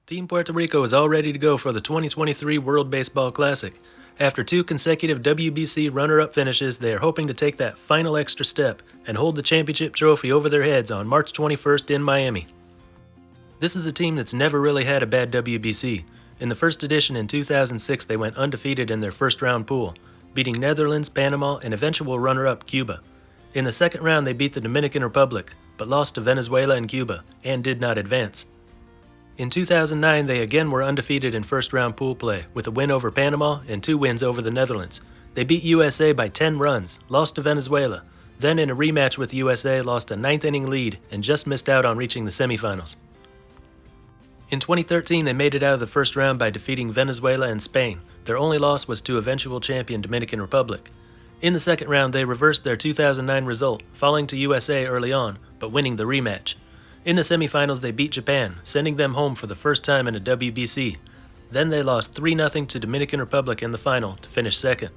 Team Puerto Rico is all ready to go for the 2023 World Baseball Classic. After two consecutive WBC runner-up finishes, they are hoping to take that final extra step and hold the championship trophy over their heads on March 21st in Miami. This is a team that's never really had a bad WBC. In the first edition in 2006, they went undefeated in their first-round pool, beating Netherlands, Panama, and eventual runner-up Cuba. In the second round, they beat the Dominican Republic, but lost to Venezuela and Cuba, and did not advance. In 2009, they again were undefeated in first-round pool play, with a win over Panama and 2 wins over the Netherlands. They beat USA by 10 runs, lost to Venezuela, then in a rematch with USA lost a 9th-inning lead and just missed out on reaching the semifinals. In 2013, they made it out of the first round by defeating Venezuela and Spain. Their only loss was to eventual champion Dominican Republic. In the second round, they reversed their 2009 result, falling to USA early on, but winning the rematch. In the semifinals, they beat Japan, sending them home for the first time in a WBC. Then they lost 3-0 to Dominican Republic in the final to finish second.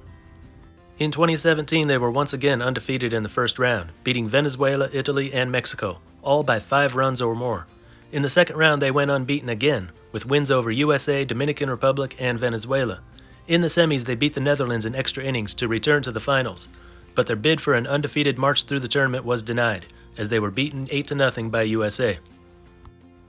In 2017, they were once again undefeated in the first round, beating Venezuela, Italy, and Mexico, all by 5 runs or more. In the second round, they went unbeaten again, with wins over USA, Dominican Republic, and Venezuela. In the semis, they beat the Netherlands in extra innings to return to the finals, but their bid for an undefeated march through the tournament was denied, as they were beaten 8-0 by USA.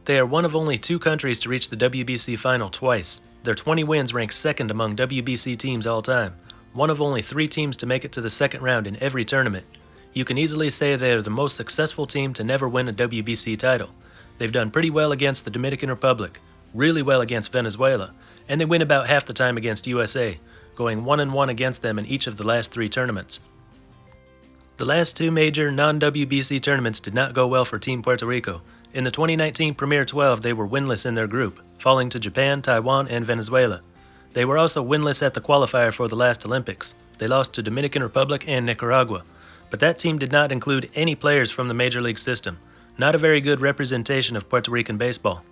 They are one of only 2 countries to reach the WBC final twice. Their 20 wins rank second among WBC teams all time, one of only 3 teams to make it to the second round in every tournament. You can easily say they are the most successful team to never win a WBC title. They've done pretty well against the Dominican Republic, really well against Venezuela, and they win about half the time against USA, going 1-1 against them in each of the last 3 tournaments. The last 2 major non-WBC tournaments did not go well for Team Puerto Rico. In the 2019 Premier 12, they were winless in their group, falling to Japan, Taiwan, and Venezuela. They were also winless at the qualifier for the last Olympics. They lost to Dominican Republic and Nicaragua, but that team did not include any players from the Major League system. Not a very good representation of Puerto Rican baseball.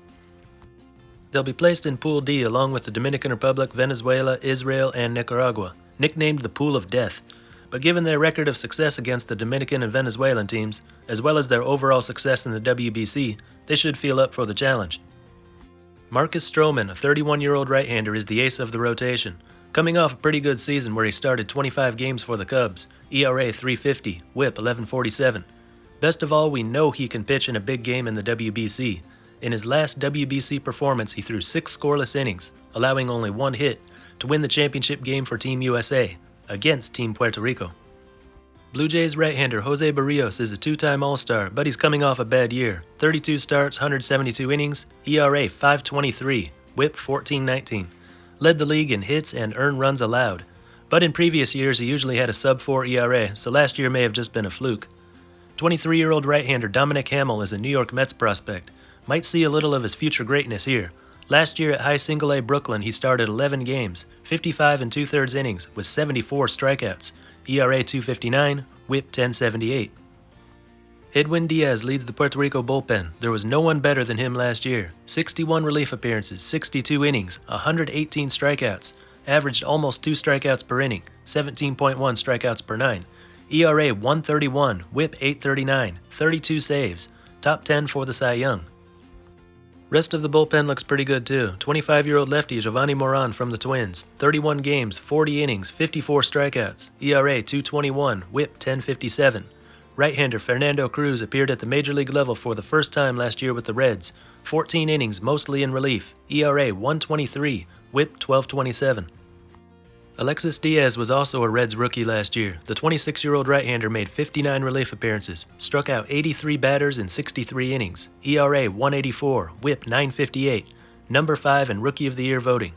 They'll be placed in Pool D along with the Dominican Republic, Venezuela, Israel, and Nicaragua, nicknamed the Pool of Death. But given their record of success against the Dominican and Venezuelan teams, as well as their overall success in the WBC, they should feel up for the challenge. Marcus Stroman, a 31-year-old right-hander, is the ace of the rotation, coming off a pretty good season where he started 25 games for the Cubs, ERA .350, WHIP .1147. Best of all, we know he can pitch in a big game in the WBC. In his last WBC performance, he threw 6 scoreless innings, allowing only 1 hit, to win the championship game for Team USA, against Team Puerto Rico. Blue Jays right-hander Jose Barrios is a 2-time All-Star, but he's coming off a bad year. 32 starts, 172 innings, ERA .523, WHIP .1419. Led the league in hits and earned runs allowed. But in previous years, he usually had a sub-4 ERA, so last year may have just been a fluke. 23-year-old right-hander Dominic Hamill is a New York Mets prospect. Might see a little of his future greatness here. Last year at High Single-A Brooklyn, he started 11 games, 55 2/3 innings, with 74 strikeouts, ERA .259, WHIP .1078. Edwin Diaz leads the Puerto Rico bullpen. There was no one better than him last year. 61 relief appearances, 62 innings, 118 strikeouts, averaged almost 2 strikeouts per inning, 17.1 strikeouts per 9, ERA .131, WHIP .839, 32 saves, top 10 for the Cy Young. Rest of the bullpen looks pretty good too. 25-year-old lefty Giovanni Moran from the Twins, 31 games, 40 innings, 54 strikeouts, ERA .221, WHIP .1057. Right-hander Fernando Cruz appeared at the major league level for the first time last year with the Reds, 14 innings, mostly in relief, ERA .123, WHIP .1227. Alexis Diaz was also a Reds rookie last year. The 26-year-old right-hander made 59 relief appearances, struck out 83 batters in 63 innings, ERA .184, WHIP .958, number 5 in Rookie of the Year voting.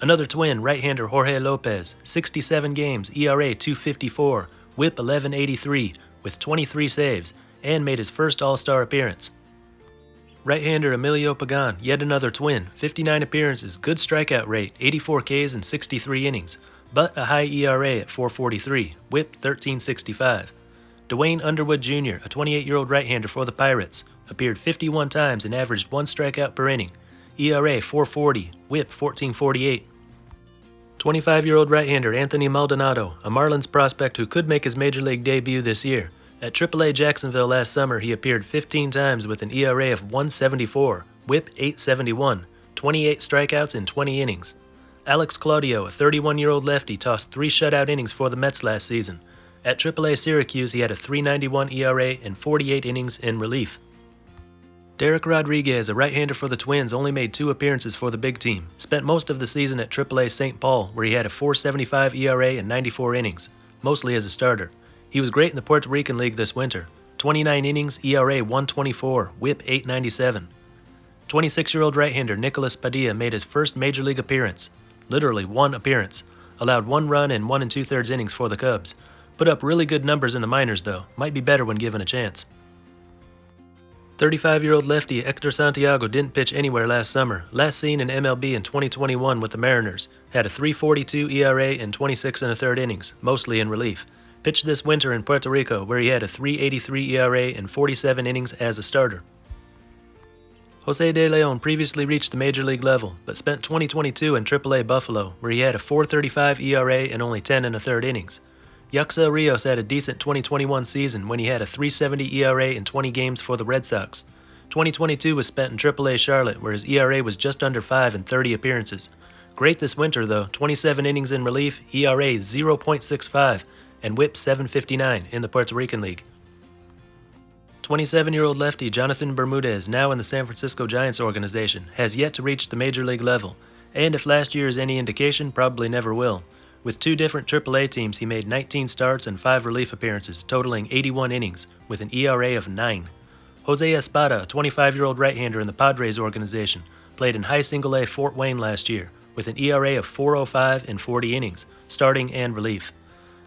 Another twin, right-hander Jorge Lopez, 67 games, ERA .254, WHIP .1183, with 23 saves, and made his first All-Star appearance. Right-hander Emilio Pagan, yet another twin, 59 appearances, good strikeout rate, 84 Ks in 63 innings, but a high ERA at .443, WHIP .1365. Dwayne Underwood Jr., a 28-year-old right-hander for the Pirates, appeared 51 times and averaged 1 strikeout per inning, ERA .440, WHIP .1448. 25-year-old right-hander Anthony Maldonado, a Marlins prospect who could make his major league debut this year. At AAA Jacksonville last summer, he appeared 15 times with an ERA of .174, WHIP .871, 28 strikeouts in 20 innings. Alex Claudio, a 31-year-old lefty, tossed 3 shutout innings for the Mets last season. At AAA Syracuse, he had a 3.91 ERA and 48 innings in relief. Derek Rodriguez, a right-hander for the Twins, only made 2 appearances for the big team. Spent most of the season at AAA St. Paul, where he had a 4.75 ERA and 94 innings, mostly as a starter. He was great in the Puerto Rican League this winter. 29 innings, ERA 1.24, WHIP 8.97. 26-year-old right-hander Nicolas Padilla made his first major league appearance. Literally 1 appearance. Allowed 1 run in 1 2/3 innings for the Cubs. Put up really good numbers in the minors though. Might be better when given a chance. 35-year-old lefty Hector Santiago didn't pitch anywhere last summer. Last seen in MLB in 2021 with the Mariners. Had a 3.42 ERA and 26 1/3 innings, mostly in relief. Pitched this winter in Puerto Rico, where he had a 3.83 ERA and 47 innings as a starter. Jose De Leon previously reached the major league level, but spent 2022 in AAA Buffalo, where he had a 4.35 ERA and only 10 1/3 innings. Yuxel Rios had a decent 2021 season when he had a 3.70 ERA in 20 games for the Red Sox. 2022 was spent in AAA Charlotte, where his ERA was just under 5 in 30 appearances. Great this winter though, 27 innings in relief, ERA 0.65, and WHIP 7.59 in the Puerto Rican League. 27-year-old lefty Jonathan Bermudez, now in the San Francisco Giants organization, has yet to reach the major league level, and if last year is any indication, probably never will. With 2 different AAA teams, he made 19 starts and 5 relief appearances, totaling 81 innings, with an ERA of 9. Jose Espada, a 25-year-old right-hander in the Padres organization, played in high single-A Fort Wayne last year, with an ERA of 4.05 in 40 innings, starting and relief.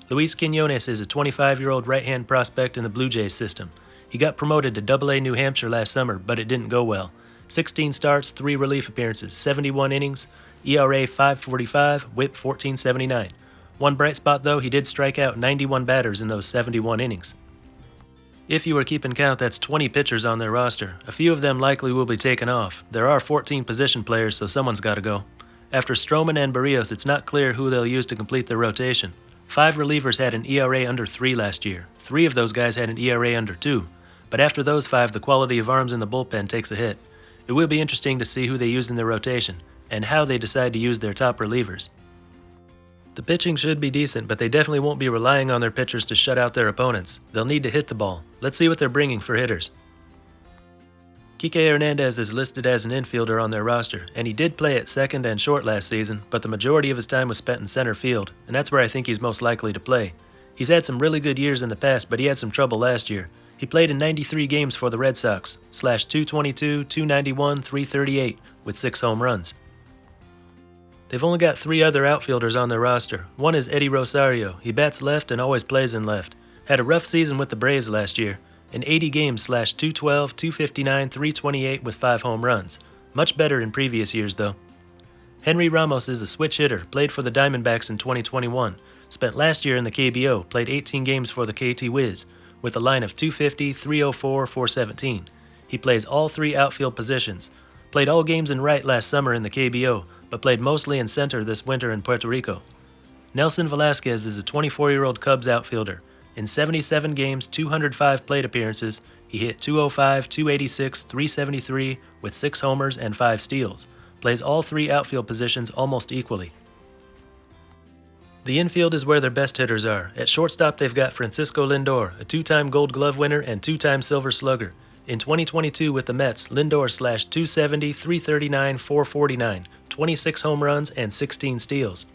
Luis Quinones is a 25-year-old right-hand prospect in the Blue Jays system. He got promoted to AA New Hampshire last summer, but it didn't go well. 16 starts, 3 relief appearances, 71 innings, ERA 5.45, WHIP 14.79. One bright spot though, he did strike out 91 batters in those 71 innings. If you were keeping count, that's 20 pitchers on their roster. A few of them likely will be taken off. There are 14 position players, so someone's got to go. After Stroman and Barrios, it's not clear who they'll use to complete their rotation. 5 relievers had an ERA under 3 last year. 3 of those guys had an ERA under 2. But after those 5, the quality of arms in the bullpen takes a hit. It will be interesting to see who they use in their rotation, and how they decide to use their top relievers. The pitching should be decent, but they definitely won't be relying on their pitchers to shut out their opponents. They'll need to hit the ball. Let's see what they're bringing for hitters. Kike Hernandez is listed as an infielder on their roster, and he did play at second and short last season, but the majority of his time was spent in center field, and that's where I think he's most likely to play. He's had some really good years in the past, but he had some trouble last year. He played in 93 games for the Red Sox, /222, 291, 338, with 6 home runs. They've only got 3 other outfielders on their roster. One is Eddie Rosario. He bats left and always plays in left. Had a rough season with the Braves last year. In 80 games, /212, 259, 328 with 5 home runs. Much better in previous years though. Henry Ramos is a switch hitter, played for the Diamondbacks in 2021. Spent last year in the KBO, played 18 games for the KT Wiz, with a line of 250, 304, 417. He plays all 3 outfield positions. Played all games in right last summer in the KBO, but played mostly in center this winter in Puerto Rico. Nelson Velasquez is a 24-year-old Cubs outfielder. In 77 games, 205 plate appearances, he hit .205, .286, .373 with 6 homers and 5 steals. Plays all 3 outfield positions almost equally. The infield is where their best hitters are. At shortstop, they've got Francisco Lindor, a 2-time Gold Glove winner and 2-time Silver Slugger. In 2022 with the Mets, Lindor slashed .270, .339, .449, 26 home runs, and 16 steals.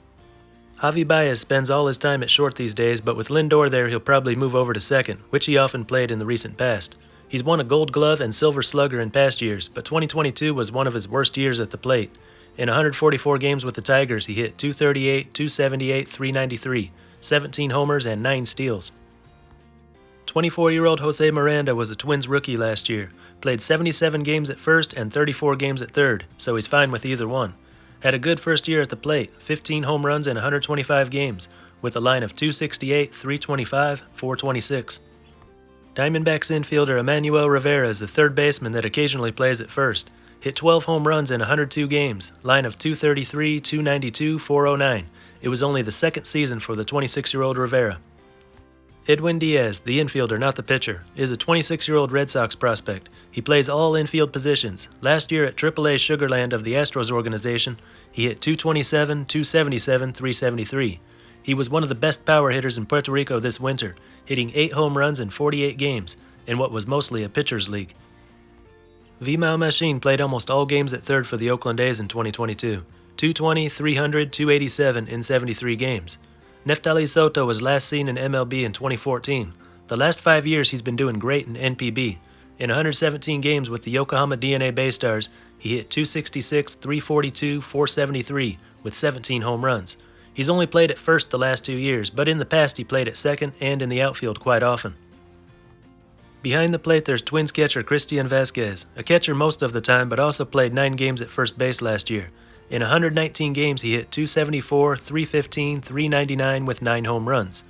Javi Baez spends all his time at short these days, but with Lindor there, he'll probably move over to second, which he often played in the recent past. He's won a Gold Glove and Silver Slugger in past years, but 2022 was one of his worst years at the plate. In 144 games with the Tigers, he hit .238, .278, .393, 17 homers, and 9 steals. 24-year-old Jose Miranda was a Twins rookie last year. Played 77 games at first and 34 games at third, so he's fine with either one. Had a good first year at the plate, 15 home runs in 125 games, with a line of .268, .325, .426. Diamondbacks infielder Emmanuel Rivera is the third baseman that occasionally plays at first. Hit 12 home runs in 102 games, line of .233, .292, .409. It was only the second season for the 26-year-old Rivera. Edwin Diaz, the infielder, not the pitcher, is a 26-year-old Red Sox prospect. He plays all infield positions. Last year at AAA Sugarland of the Astros organization, he hit .227, .277, .373. He was one of the best power hitters in Puerto Rico this winter, hitting 8 home runs in 48 games, in what was mostly a pitcher's league. Vimao Machine played almost all games at third for the Oakland A's in 2022, .220, .300, .287 in 73 games. Neftali Soto was last seen in MLB in 2014. The last 5 years he's been doing great in NPB. In 117 games with the Yokohama DNA Baystars, he hit .266, .342, .473 with 17 home runs. He's only played at first the last 2 years, but in the past he played at second and in the outfield quite often. Behind the plate there's Twins catcher Christian Vasquez, a catcher most of the time but also played 9 games at first base last year. In 119 games, he hit .274, .315, .399 with 9 home runs.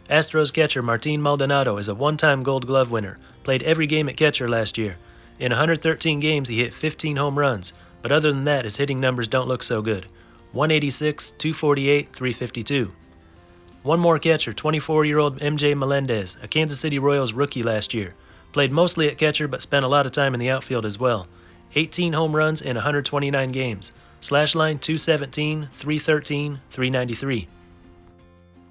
Astros catcher Martin Maldonado is a one-time Gold Glove winner, played every game at catcher last year. In 113 games, he hit 15 home runs, but other than that, his hitting numbers don't look so good. 186, 248, 352. One more catcher, 24-year-old MJ Melendez, a Kansas City Royals rookie last year. Played mostly at catcher but spent a lot of time in the outfield as well. 18 home runs in 129 games. Slash line .217, .313, .393.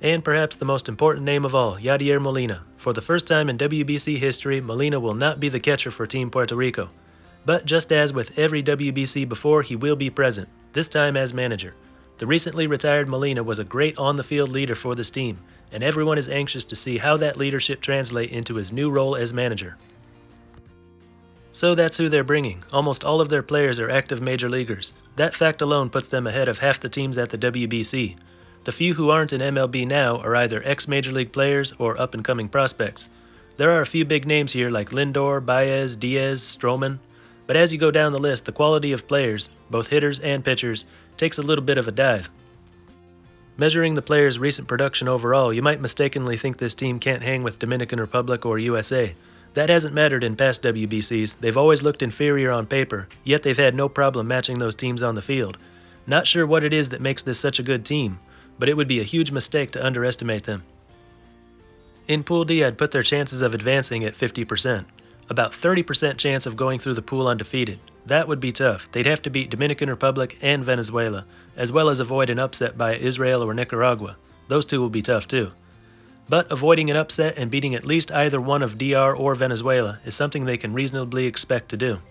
And perhaps the most important name of all, Yadier Molina. For the first time in WBC history, Molina will not be the catcher for Team Puerto Rico. But just as with every WBC before, he will be present, this time as manager. The recently retired Molina was a great on-the-field leader for this team, and everyone is anxious to see how that leadership translates into his new role as manager. So that's who they're bringing. Almost all of their players are active major leaguers. That fact alone puts them ahead of half the teams at the WBC. The few who aren't in MLB now are either ex-major league players or up-and-coming prospects. There are a few big names here like Lindor, Baez, Diaz, Stroman. But as you go down the list, the quality of players, both hitters and pitchers, takes a little bit of a dive. Measuring the players' recent production overall, you might mistakenly think this team can't hang with Dominican Republic or USA. That hasn't mattered in past WBCs. They've always looked inferior on paper, yet they've had no problem matching those teams on the field. Not sure what it is that makes this such a good team, but it would be a huge mistake to underestimate them. In Pool D, I'd put their chances of advancing at 50%. About 30% chance of going through the pool undefeated. That would be tough. They'd have to beat Dominican Republic and Venezuela, as well as avoid an upset by Israel or Nicaragua. Those two will be tough too. But avoiding an upset and beating at least either one of DR or Venezuela is something they can reasonably expect to do.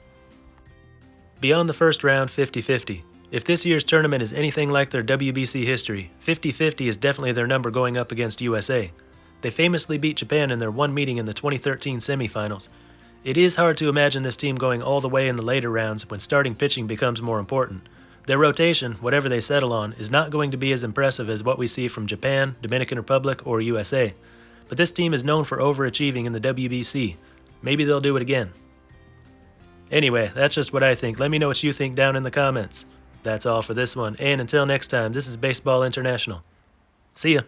Beyond the first round, 50-50. If this year's tournament is anything like their WBC history, 50-50 is definitely their number going up against USA. They famously beat Japan in their one meeting in the 2013 semifinals. It is hard to imagine this team going all the way in the later rounds when starting pitching becomes more important. Their rotation, whatever they settle on, is not going to be as impressive as what we see from Japan, Dominican Republic, or USA. But this team is known for overachieving in the WBC. Maybe they'll do it again. Anyway, that's just what I think. Let me know what you think down in the comments. That's all for this one, and until next time, this is Baseball International. See ya!